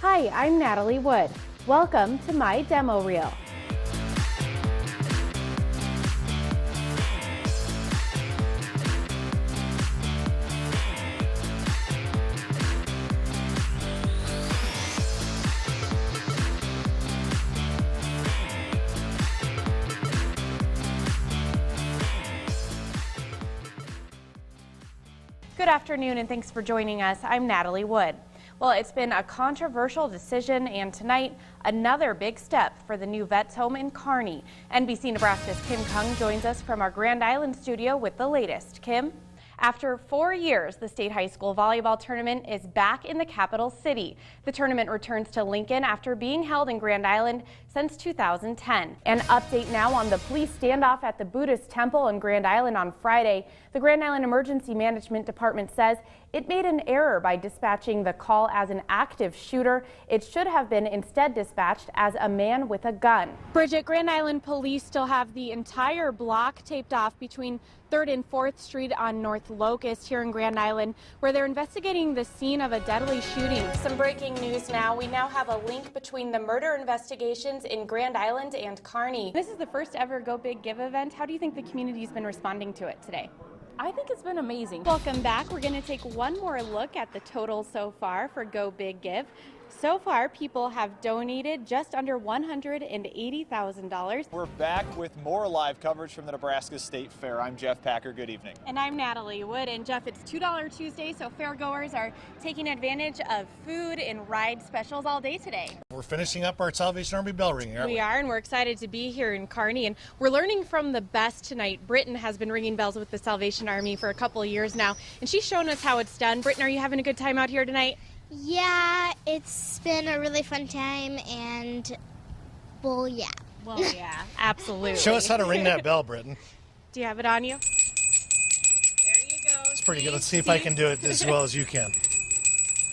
Hi, I'm Natalie Wood. Welcome to my demo reel. Good afternoon and thanks for joining us. I'm Natalie Wood. Well, it's been a controversial decision, and tonight, another big step for the new Vets home in Kearney. NBC Nebraska's Kim Kung joins us from our Grand Island studio with the latest. Kim? After 4 years, the state high school volleyball tournament is back in the capital city. The tournament returns to Lincoln after being held in Grand Island since 2010. An update now on the police standoff at the Buddhist temple in Grand Island on Friday. The Grand Island Emergency Management Department says it made an error by dispatching the call as an active shooter. It should have been instead dispatched as a man with a gun. Bridget, Grand Island police still have the entire block taped off between 3rd and 4th Street on North Locust here in Grand Island, where they're investigating the scene of a deadly shooting. Some breaking news now. We now have a link between the murder investigations in Grand Island and Kearney. This is the first ever Go Big Give event. How do you think the community's been responding to it today? I think it's been amazing. Welcome back. We're going to take one more look at the total so far for Go Big Give. So far, people have donated just under $180,000. We're back with more live coverage from the Nebraska State Fair. I'm Jeff Packer. Good evening. And I'm Natalie Wood. And Jeff, it's $2 Tuesday, so fairgoers are taking advantage of food and ride specials all day today. We're finishing up our Salvation Army bell ringing, aren't we? We are, and we're excited to be here in Kearney. And we're learning from the best tonight. Britton has been ringing bells with the Salvation Army for a couple of years now, and she's shown us how it's done. Britton, are you having a good time out here tonight? Yeah, it's been a really fun time, and well, yeah. Well, yeah, absolutely. Show us how to ring that bell, Britton. Do you have it on you? There you go. It's pretty good. Let's see if I can do it as well as you can.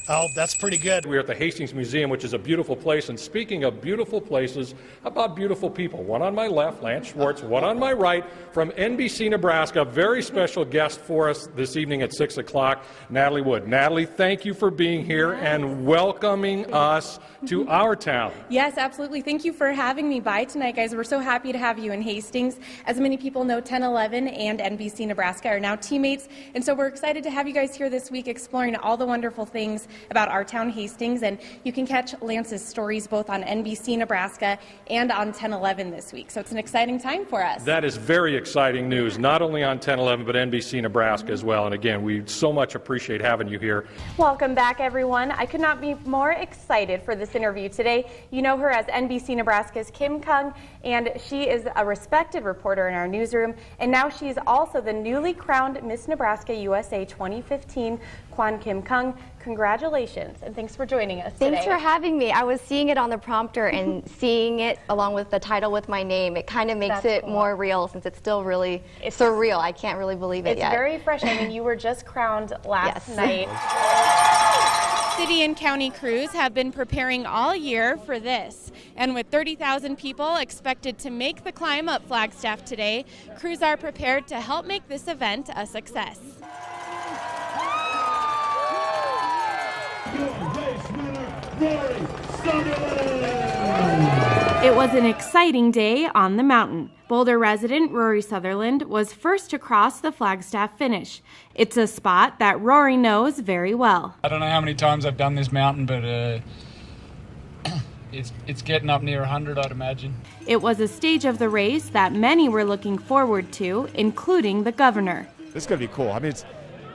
Oh, that's pretty good. We're at the Hastings Museum, which is a beautiful place. And speaking of beautiful places, about beautiful people, one on my left, Lance Schwartz, one on my right, from NBC Nebraska, a very special guest for us this evening at 6 o'clock, Natalie Wood. Natalie, thank you for being here and welcoming us to our town. Yes, absolutely. Thank you for having me by tonight, guys. We're so happy to have you in Hastings. As many people know, 1011 and NBC Nebraska are now teammates, and so we're excited to have you guys here this week exploring all the wonderful things about our town, Hastings, and you can catch Lance's stories both on NBC Nebraska and on 1011 this week. So it's an exciting time for us. That is very exciting news, not only on 1011 but NBC Nebraska as well. And again, we so much appreciate having you here. Welcome back, everyone. I could not be more excited for this interview today. You know her as NBC Nebraska's Kim Kung, and she is a respected reporter in our newsroom, and now she's also the newly crowned Miss Nebraska USA 2015, Kwan Kim Kung. Congratulations, and thanks for joining us today. Thanks for having me. I was seeing it on the prompter and seeing it along with the title with my name. It kind of makes it more real since it's still really surreal. I can't really believe it yet. It's very fresh. I mean, you were just crowned last night. City and county crews have been preparing all year for this. And with 30,000 people expected to make the climb up Flagstaff today, crews are prepared to help make this event a success. It was an exciting day on the mountain. Boulder resident Rory Sutherland was first to cross the Flagstaff finish. It's a spot that Rory knows very well. I don't know how many times I've done this mountain, but it's getting up near 100, I'd imagine. It was a stage of the race that many were looking forward to, including the governor. This is going to be cool. I mean,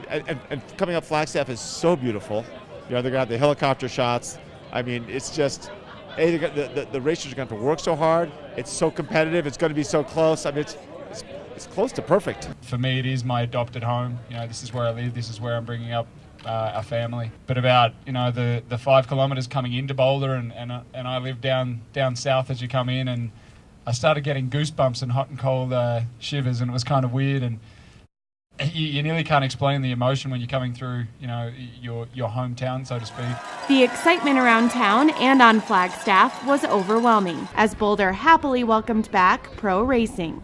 and coming up Flagstaff is so beautiful. You know, they're going to have the helicopter shots. I mean, it's just, the racers are going to have to work so hard. It's so competitive. It's going to be so close. I mean, it's close to perfect. For me, it is my adopted home. You know, this is where I live. This is where I'm bringing up our family. But about, you know, the 5 kilometers coming into Boulder, and I live down south as you come in, and I started getting goosebumps and hot and cold shivers, and it was kind of weird. And you nearly can't explain the emotion when you're coming through, you know, your hometown, so to speak. The excitement around town and on Flagstaff was overwhelming as Boulder happily welcomed back pro racing.